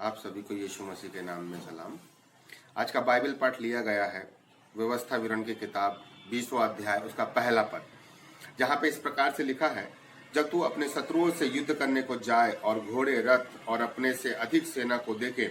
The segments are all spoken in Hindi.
आप सभी को यीशु मसीह के नाम में सलाम। आज का बाइबल पाठ लिया गया है व्यवस्था विवरण की किताब 20वां अध्याय उसका पहला पद, जहाँ पे इस प्रकार से लिखा है, जब तू अपने शत्रुओं से युद्ध करने को जाए और घोड़े रथ और अपने से अधिक सेना को देखे,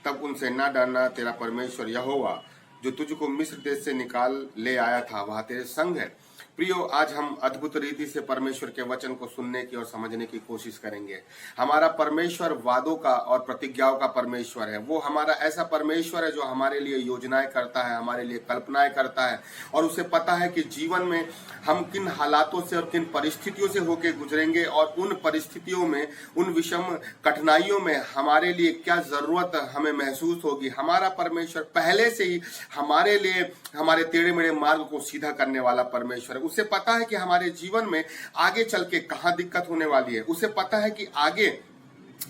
तब उनसे ना डरना। तेरा परमेश्वर यहोवा जो तुझको मिस्र देश से निकाल ले आया था वह तेरे संग है। प्रियो, आज हम अद्भुत रीति से परमेश्वर के वचन को सुनने की और समझने की कोशिश करेंगे। हमारा परमेश्वर वादों का और प्रतिज्ञाओं का परमेश्वर है। वो हमारा ऐसा परमेश्वर है जो हमारे लिए योजनाएं करता है, हमारे लिए कल्पनाएं करता है, और उसे पता है कि जीवन में हम किन हालातों से और किन परिस्थितियों से होकर गुजरेंगे, और उन परिस्थितियों में, उन विषम कठिनाइयों में हमारे लिए क्या जरूरत हमें महसूस होगी। हमारा परमेश्वर पहले से ही हमारे लिए हमारे टेढ़े मेढ़े मार्ग को सीधा करने वाला परमेश्वर है। उसे पता है कि हमारे जीवन में आगे चल के कहां दिक्कत होने वाली है। उसे पता है कि आगे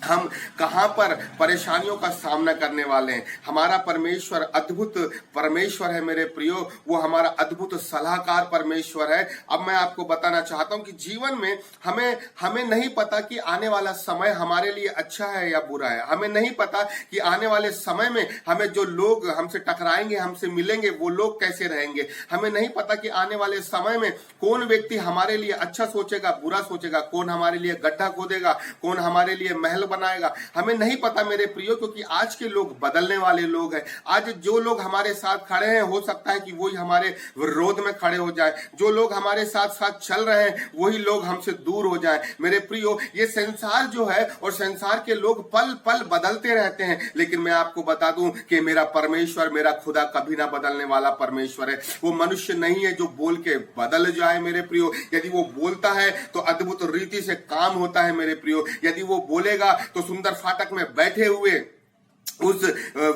हम कहां पर परेशानियों का सामना करने वाले हैं। हमारा परमेश्वर अद्भुत परमेश्वर है मेरे प्रियो। वो हमारा अद्भुत सलाहकार परमेश्वर है। अब मैं आपको बताना चाहता हूं कि जीवन में हमें नहीं पता कि आने वाला समय हमारे लिए अच्छा है या बुरा है। हमें नहीं पता कि आने वाले समय में हमें जो लोग हमसे टकराएंगे, हमसे मिलेंगे, वो लोग कैसे रहेंगे। हमें नहीं पता कि आने वाले समय में कौन व्यक्ति हमारे लिए अच्छा सोचेगा, बुरा सोचेगा, कौन हमारे लिए गड्ढा खोदेगा, कौन हमारे लिए महल बनाएगा। हमें नहीं पता मेरे प्रियो, क्योंकि आज के लोग बदलने वाले लोग हैं। आज जो लोग हमारे साथ खड़े हैं, हो सकता है कि वही हमारे विरोध में खड़े हो जाए। जो लोग हमारे साथ साथ चल रहे हैं, वही लोग हमसे दूर हो जाएं। मेरे प्रियो, ये संसार जो है और संसार के लोग पल पल बदलते रहते हैं, लेकिन मैं आपको बता दूं कि मेरा परमेश्वर, मेरा खुदा कभी ना बदलने वाला परमेश्वर है। वो मनुष्य नहीं है जो बोल के बदल जाए मेरे प्रियो। यदि वो बोलता है तो अद्भुत रीति से काम होता है मेरे प्रियो। यदि वो बोलेगा तो सुंदर फाटक में बैठे हुए उस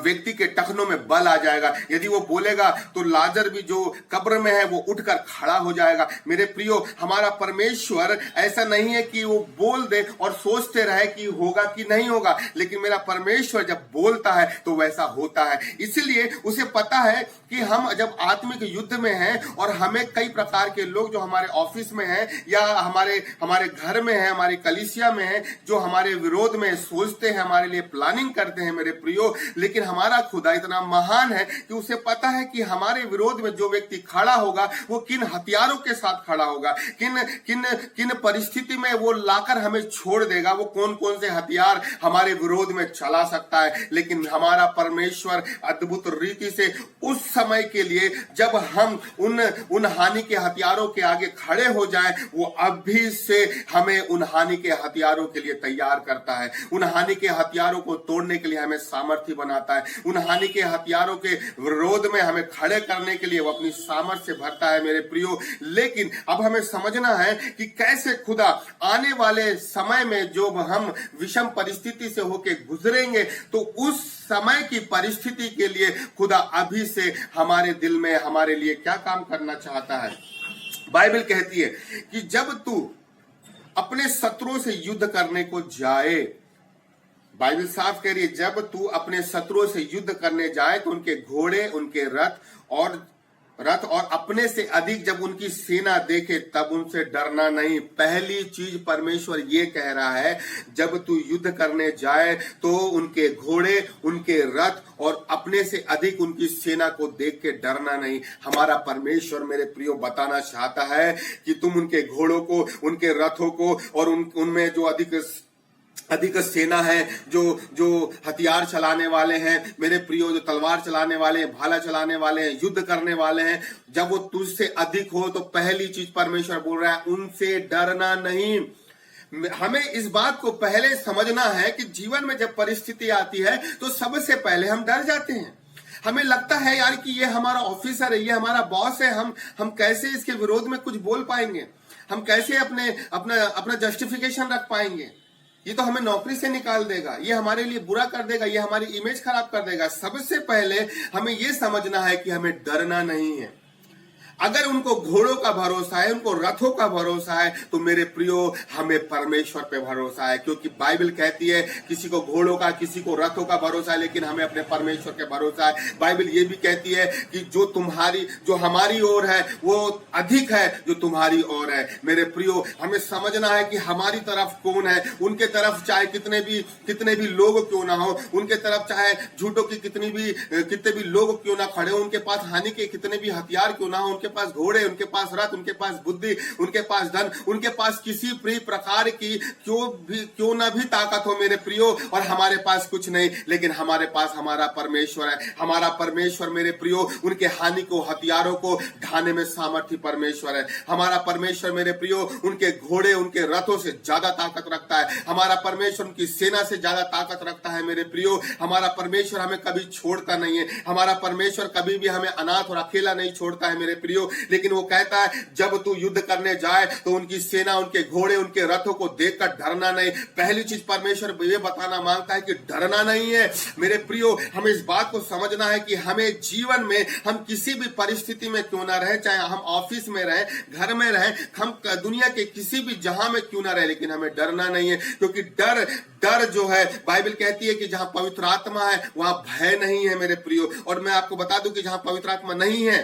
व्यक्ति के टखनों में बल आ जाएगा। यदि वो बोलेगा तो लाजर भी जो कब्र में है वो उठकर खड़ा हो जाएगा। मेरे प्रियो, हमारा परमेश्वर ऐसा नहीं है कि वो बोल दे और सोचते रहे कि होगा कि नहीं होगा, लेकिन मेरा परमेश्वर जब बोलता है तो वैसा होता है। इसलिए उसे पता है कि हम जब आत्मिक युद्ध में हैं और हमें कई प्रकार के लोग जो हमारे ऑफिस में हैं या हमारे घर में हैं, हमारी कलीसिया में हैं, जो हमारे विरोध में सोचते हैं, हमारे लिए प्लानिंग करते हैं मेरे प्रियो, लेकिन हमारा खुदा इतना महान है कि उसे पता है कि हमारे विरोध में जो व्यक्ति खड़ा होगा वो किन हथियारों के साथ खड़ा होगा, किन परिस्थिति में वो लाकर हमें छोड़ देगा, वो कौन कौन से हथियार हमारे विरोध में चला सकता है। लेकिन हमारा परमेश्वर अद्भुत रीति से उस समय के लिए जब हम उन हानि के हथियारों के आगे खड़े हो जाएं, वो अभी से हमें उन हानि के हथियारों के लिए तैयार करता है। उन हानि के हथियारों को तोड़ने के लिए हमें सामर्थ्य बनाता है। उन हानि के हथियारों के विरोध में हमें खड़े करने के लिए वो अपनी सामर्थ्य से भरता है मेरे प्रियो। लेकिन अब हमें समझना है कि कैसे खुदा आने वाले समय में जो हम विषम परिस्थिति से होके गुजरेंगे, तो उस समय की परिस्थिति के लिए खुदा अभी से हमारे दिल में हमारे लिए क्या काम करना चाहता है। बाइबल कहती है कि जब तू अपने शत्रुओं से युद्ध करने को जाए, बाइबल साफ कह रही है, जब तू अपने शत्रुओं से युद्ध करने जाए तो उनके घोड़े, उनके रथ और अपने से अधिक जब उनकी सेना देखे, तब उनसे डरना नहीं। पहली चीज परमेश्वर ये कह रहा है, जब तू युद्ध करने जाए तो उनके घोड़े, उनके रथ और अपने से अधिक उनकी सेना को देख के डरना नहीं। हमारा परमेश्वर मेरे प्रियो बताना चाहता है कि तुम उनके घोड़ों को, उनके रथों को और उनमें जो अधिक सेना है, जो हथियार चलाने वाले हैं मेरे प्रियो, जो तलवार चलाने वाले हैं, भाला चलाने वाले हैं, युद्ध करने वाले हैं, जब वो तुझसे अधिक हो तो पहली चीज परमेश्वर बोल रहा है, उनसे डरना नहीं। हमें इस बात को पहले समझना है कि जीवन में जब परिस्थिति आती है तो सबसे पहले हम डर जाते हैं। हमें लगता है यार कि ये हमारा ऑफिसर है, ये हमारा बॉस है, हम कैसे इसके विरोध में कुछ बोल पाएंगे, हम कैसे अपना जस्टिफिकेशन रख पाएंगे, ये तो हमें नौकरी से निकाल देगा, ये हमारे लिए बुरा कर देगा, ये हमारी इमेज खराब कर देगा। सबसे पहले हमें ये समझना है कि हमें डरना नहीं है। अगर उनको घोड़ों का भरोसा है, उनको रथों का भरोसा है, तो मेरे प्रियो हमें परमेश्वर पे भरोसा है, क्योंकि बाइबल कहती है किसी को घोड़ों का, किसी को रथों का भरोसा है, लेकिन हमें अपने परमेश्वर के भरोसा है। बाइबल ये भी कहती है कि जो हमारी ओर है वो अधिक है जो तुम्हारी ओर है। मेरे प्रियो हमें समझना है कि हमारी तरफ कौन है। उनके तरफ चाहे कितने भी लोग क्यों ना हो, उनके तरफ चाहे झूठों की कितने भी लोग क्यों ना खड़े हो, उनके पास हानि के कितने भी हथियार क्यों ना हो, उनके पास घोड़े, उनके पास रथ, उनके पास बुद्धि, उनके पास धन, उनके पास किसी प्रकार की क्यों ना भी ताकत हो मेरे प्रियो, और हमारे पास कुछ नहीं, लेकिन हमारे पास हमारा परमेश्वर है। हमारा परमेश्वर मेरे प्रियो उनके हानि को, हथियारों को ढाने में सामर्थ्य परमेश्वर है। हमारा परमेश्वर मेरे प्रियो उनके घोड़े, उनके रथों से ज्यादा ताकत रखता है। हमारा परमेश्वर उनकी सेना से ज्यादा ताकत रखता है मेरे प्रियो। हमारा परमेश्वर हमें कभी छोड़ता नहीं है। हमारा परमेश्वर कभी भी हमें अनाथ और अकेला नहीं छोड़ता है मेरे प्रियो। लेकिन वो कहता है जब तू युद्ध करने जाए तो उनकी सेना, उनके घोड़े, उनके रथों को देखकर डरना नहीं। पहली चीज परमेश्वर ये बताना मांगता है कि डरना नहीं है मेरे प्रियो। हमें इस बात को समझना है कि हमें जीवन में हम किसी भी परिस्थिति में क्यों ना रहे, चाहे हम ऑफिस में रहे, घर में रहे, हम दुनिया के किसी भी जहां में क्यों ना रहे, लेकिन हमें डरना नहीं है। क्योंकि डर जो है, बाइबल कहती है कि जहां पवित्र आत्मा है वहां भय नहीं है मेरे प्रियो। और मैं आपको बता दूं कि जहां पवित्र आत्मा नहीं है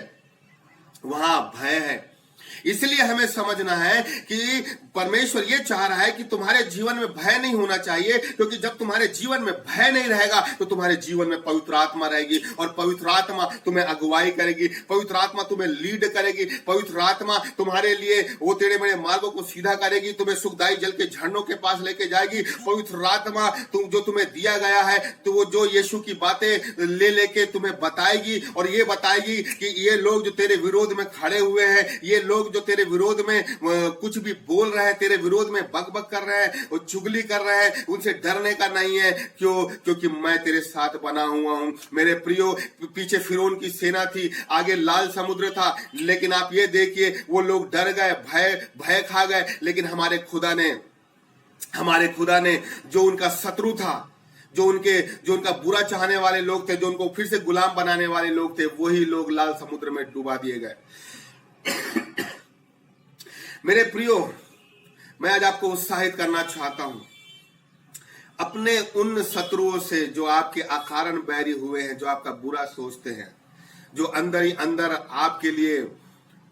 वहां भय है। इसलिए हमें समझना है कि परमेश्वर ये चाह रहा है कि तुम्हारे जीवन में भय नहीं होना चाहिए, क्योंकि जब तुम्हारे जीवन में भय नहीं रहेगा तो तुम्हारे जीवन में पवित्र आत्मा रहेगी, और पवित्र आत्मा तुम्हें अगुवाई करेगी, पवित्र आत्मा तुम्हें लीड करेगी, पवित्र आत्मा तुम्हारे लिए वो टेढ़े मेढ़े मार्गों को सीधा करेगी, तुम्हें सुखदायी जल के झरनों के पास लेके जाएगी। पवित्र आत्मा जो तुम्हें दिया गया है तो वो जो यीशु की बातें लेके तुम्हें बताएगी, और ये बताएगी कि ये लोग जो तेरे विरोध में खड़े हुए हैं, ये लोग जो तेरे विरोध में कुछ भी बोल रहे हैं, तेरे विरोध में बकबक कर रहे हैं और चुगली कर रहे हैं, उनसे डरने का नहीं है। क्योंकि मैं तेरे साथ बना हुआ हूं मेरे प्रियो। पीछे फिरौन की सेना थी, आगे लाल समुद्र था, लेकिन आप ये देखिए वो लोग डर गए, भय खा गए। लेकिन हमारे खुदा ने जो उनका शत्रु था, जो उनका बुरा चाहने वाले लोग थे, जो उनको फिर से गुलाम बनाने वाले लोग थे, वही लोग लाल समुद्र में डुबा दिए गए। मेरे प्रियो, मैं आज आपको उत्साहित करना चाहता हूं, अपने उन शत्रुओं से जो आपके अकारण बैरी हुए हैं, जो आपका बुरा सोचते हैं, जो अंदर ही अंदर आपके लिए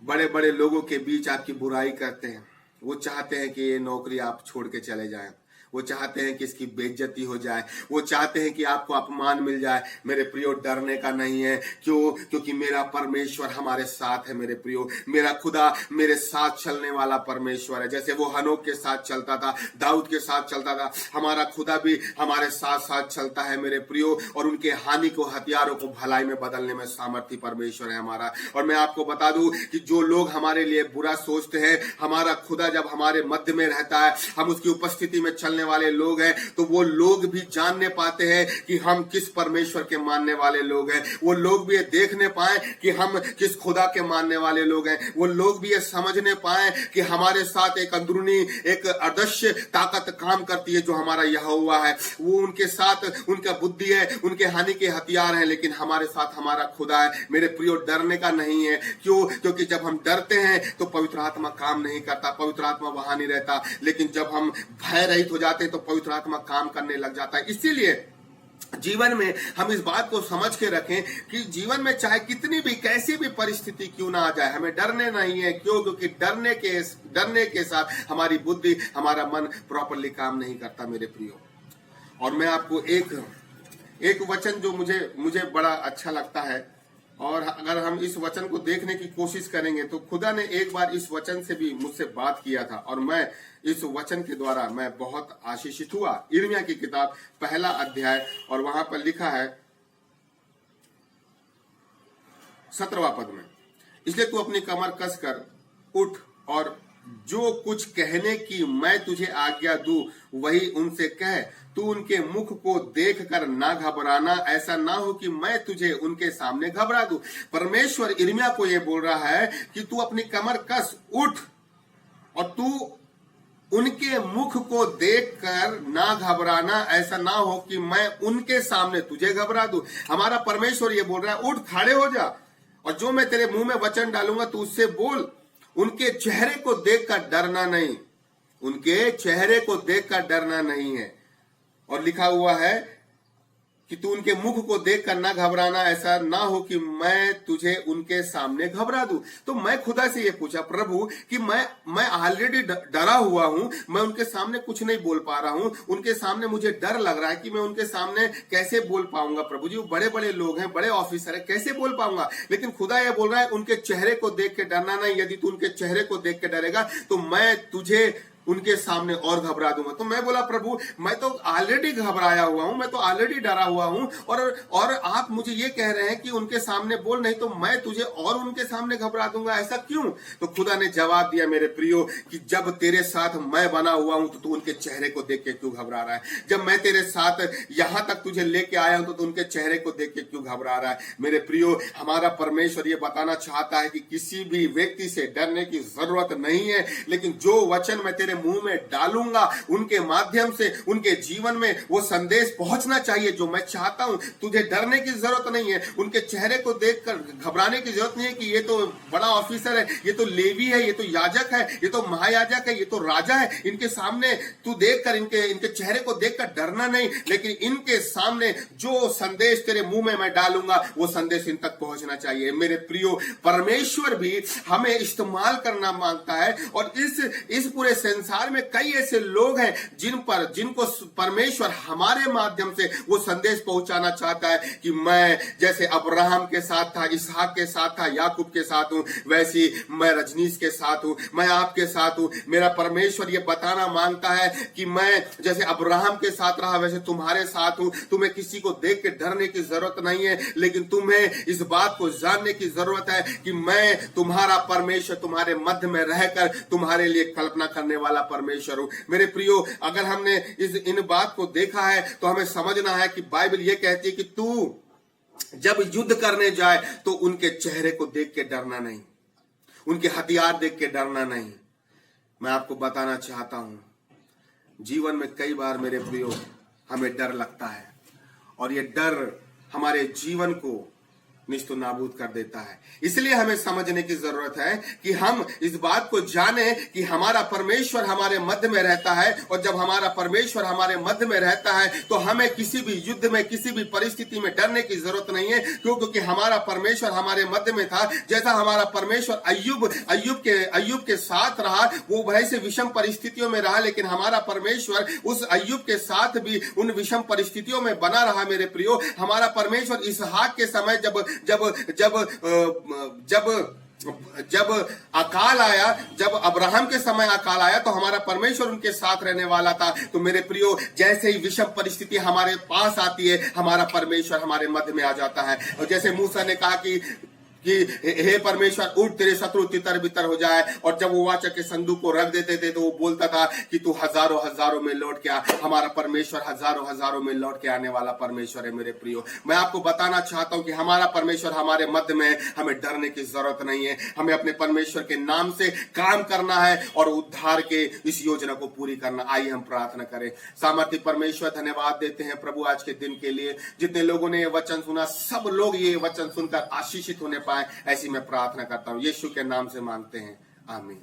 बड़े बड़े लोगों के बीच आपकी बुराई करते हैं। वो चाहते हैं कि ये नौकरी आप छोड़ के चले जाएं, वो चाहते हैं कि इसकी बेइज्जती हो जाए, वो चाहते हैं कि आपको अपमान मिल जाए। मेरे प्रियो, डरने का नहीं है। क्योंकि मेरा परमेश्वर हमारे साथ है मेरे प्रियो। मेरा खुदा मेरे साथ चलने वाला परमेश्वर है। जैसे वो हनोक के साथ चलता था, दाऊद के साथ चलता था, हमारा खुदा भी हमारे साथ साथ चलता है मेरे प्रियो। और उनके हानि को, हथियारों को भलाई में बदलने में सामर्थ्य परमेश्वर है हमारा। और मैं आपको बता दूं कि जो लोग हमारे लिए बुरा सोचते हैं, हमारा खुदा जब हमारे मध्य में रहता है, हम उसकी उपस्थिति में चलने वाले लोग हैं, तो वो लोग भी जानने पाते हैं कि हम किस परमेश्वर के मानने वाले लोग हैं। वो लोग भी ये देखने पाए कि हम किस खुदा के मानने वाले लोग हैं। वो लोग भी ये समझने पाए कि हमारे साथ एक अंदरूनी, एक अदृश्य ताकत काम करती है, जो हमारा यहोवा है। वो उनके साथ उनका बुद्धि है, उनके हानि के हथियार हैं, लेकिन हमारे साथ हमारा खुदा है। मेरे प्रियो, डरने का नहीं है। क्योंकि जब हम डरते हैं तो पवित्र आत्मा काम नहीं करता, पवित्र आत्मा वहां नहीं रहता। लेकिन जब हम भय रहित हो जाते हैं तो पवित्र आत्मा काम करने लग जाता है। इसीलिए जीवन में हम इस बात को समझ के रखें कि जीवन में चाहे कितनी भी, कैसी भी परिस्थिति क्यों ना आ जाए, हमें डरने नहीं है। क्योंकि डरने के साथ हमारी बुद्धि, हमारा मन प्रॉपरली काम नहीं करता मेरे प्रियो। और मैं आपको एक वचन जो मुझे बड़ा अच्छा लगता है, और अगर हम इस वचन को देखने की कोशिश करेंगे तो खुदा ने एक बार इस वचन से भी मुझसे बात किया था, और मैं इस वचन के द्वारा मैं बहुत आशीषित हुआ। यिर्मयाह की किताब 1 अध्याय, और वहां पर लिखा है 17वां पद में, इसलिए तू अपनी कमर कसकर उठ, और जो कुछ कहने की मैं तुझे आज्ञा दूं वही उनसे कह। तू उनके मुख को देखकर ना घबराना, ऐसा ना हो कि मैं तुझे उनके सामने घबरा दूं। परमेश्वर यिर्मयाह को यह बोल रहा है कि तू अपनी कमर कस, उठ, और तू उनके मुख को देखकर ना घबराना, ऐसा ना हो कि मैं उनके सामने तुझे घबरा दूं। हमारा परमेश्वर ये बोल रहा है, उठ, खड़े हो जा, और जो मैं तेरे मुंह में वचन डालूंगा तू उससे बोल। उनके चेहरे को देखकर डरना नहीं, उनके चेहरे को देखकर डरना नहीं है। और लिखा हुआ है कि तू उनके मुख को देखकर ना घबराना, ऐसा ना हो कि मैं तुझे उनके सामने घबरा दूं। तो मैं खुदा से ये पूछा, प्रभु कि मैं ऑलरेडी डरा हुआ हूं, मैं उनके सामने कुछ नहीं बोल पा रहा हूं, उनके सामने मुझे डर लग रहा है कि मैं उनके सामने कैसे बोल पाऊंगा। प्रभु जी वो बड़े बड़े लोग हैं, बड़े ऑफिसर है, कैसे बोल पाऊंगा। लेकिन खुदा ये बोल रहा है उनके चेहरे को देख के डरना नहीं, यदि तू उनके चेहरे को देख के डरेगा तो मैं तुझे उनके सामने और घबरा दूंगा। तो मैं बोला, प्रभु मैं तो ऑलरेडी घबराया हुआ हूं, मैं तो ऑलरेडी डरा हुआ हूं, और आप मुझे ये कह रहे हैं कि उनके सामने बोल, नहीं तो मैं तुझे और उनके सामने घबरा दूंगा, ऐसा क्यों। तो खुदा ने जवाब दिया, मेरे प्रियो, कि जब तेरे साथ मैं बना हुआ हूं तो तू उनके चेहरे को देख के क्यों घबरा रहा है। जब मैं तेरे साथ यहां तक तुझे लेके आया हूं तो तू उनके चेहरे को देख के क्यों घबरा रहा है। मेरे प्रियो, हमारा परमेश्वर ये बताना चाहता है कि किसी भी व्यक्ति से डरने की जरूरत नहीं है, लेकिन जो वचन मैं तेरे मुंह में डालूंगा उनके माध्यम से उनके जीवन में वो संदेश पहुंचना चाहिए जो मैं चाहता हूं। तुझे डरने की जरूरत नहीं है, उनके चेहरे को देखकर घबराने की जरूरत नहीं है कि ये तो बड़ा ऑफिसर है, ये तो लेवी है, ये तो याजक है, ये तो महायाजक है, ये तो राजा है, इनके सामने तू देखकर इनके चेहरे को देखकर डरना नहीं, लेकिन इनके सामने जो संदेश तेरे मुंह में मैं डालूंगा वो संदेश इन तक पहुंचना चाहिए। मेरे प्रियो, परमेश्वर भी हमें इस्तेमाल करना मांगता है, और इस पूरे संसार में कई ऐसे लोग हैं जिनको परमेश्वर हमारे माध्यम से वो संदेश पहुंचाना चाहता है कि मैं जैसे अब्राहम के साथ था, इसहाक के साथ था, याकूब के साथ हूं, वैसी मैं रजनीश के साथ हूं, मैं आपके साथ हूं। मेरा परमेश्वर ये बताना मांगता है कि मैं जैसे अब्राहम के साथ रहा वैसे तुम्हारे साथ हूं। तुम्हें किसी को देख के डरने की जरूरत नहीं है, लेकिन तुम्हें इस बात को जानने की जरूरत है कि मैं तुम्हारा परमेश्वर तुम्हारे मध्य में रहकर तुम्हारे लिए कल्पना करने वाला परमेश्वर हूं। मेरे प्रियो, अगर हमने इन बात को देखा है तो हमें समझना है कि बाइबल यह कहती है कि तू जब युद्ध करने जाए तो उनके चेहरे को देख के डरना नहीं, उनके हथियार देख के डरना नहीं। मैं आपको बताना चाहता हूं, जीवन में कई बार मेरे प्रियो हमें डर लगता है, और यह डर हमारे जीवन को निस्तो नाबूद कर देता है। इसलिए हमें समझने की जरूरत है कि हम इस बात को जाने कि हमारा परमेश्वर हमारे मध्य में रहता है, और जब हमारा परमेश्वर हमारे मध्य में रहता है तो हमें किसी भी युद्ध में, किसी भी परिस्थिति में डरने की जरूरत नहीं है, क्योंकि हमारा परमेश्वर हमारे मध्य में था। जैसा हमारा परमेश्वर अय्यूब के साथ रहा, वो भले से विषम परिस्थितियों में रहा, लेकिन हमारा परमेश्वर उस अय्यूब के साथ भी उन विषम परिस्थितियों में बना रहा। मेरे प्रियो, हमारा परमेश्वर इसहाक के समय जब अकाल आया, जब अब्राहम के समय अकाल आया तो हमारा परमेश्वर उनके साथ रहने वाला था। तो मेरे प्रियो, जैसे ही विषम परिस्थिति हमारे पास आती है, हमारा परमेश्वर हमारे मध्य में आ जाता है। और जैसे मूसा ने कहा कि हे परमेश्वर, उठ तेरे शत्रु तितर बितर हो जाए, और जब वो वाचा के संदूक को रख देते थे तो वो बोलता था कि तू हजारों हजारों में लौट के आ। हमारा परमेश्वर हजारों हजारों में लौट के आने वाला परमेश्वर है। मेरे प्रियो, मैं आपको बताना चाहता हूं कि हमारा परमेश्वर हमारे मध्य में, हमें डरने की जरूरत नहीं है। हमें अपने परमेश्वर के नाम से काम करना है और उद्धार के इस योजना को पूरी करना। आइए हम प्रार्थना करें। सामर्थ्य परमेश्वर, धन्यवाद देते हैं प्रभु आज के दिन के लिए। जितने लोगों ने ये वचन सुना, सब लोग ये वचन सुनकर आशीषित होने पाए, ऐसी मैं प्रार्थना करता हूं। यीशु के नाम से मांगते हैं, आमीन।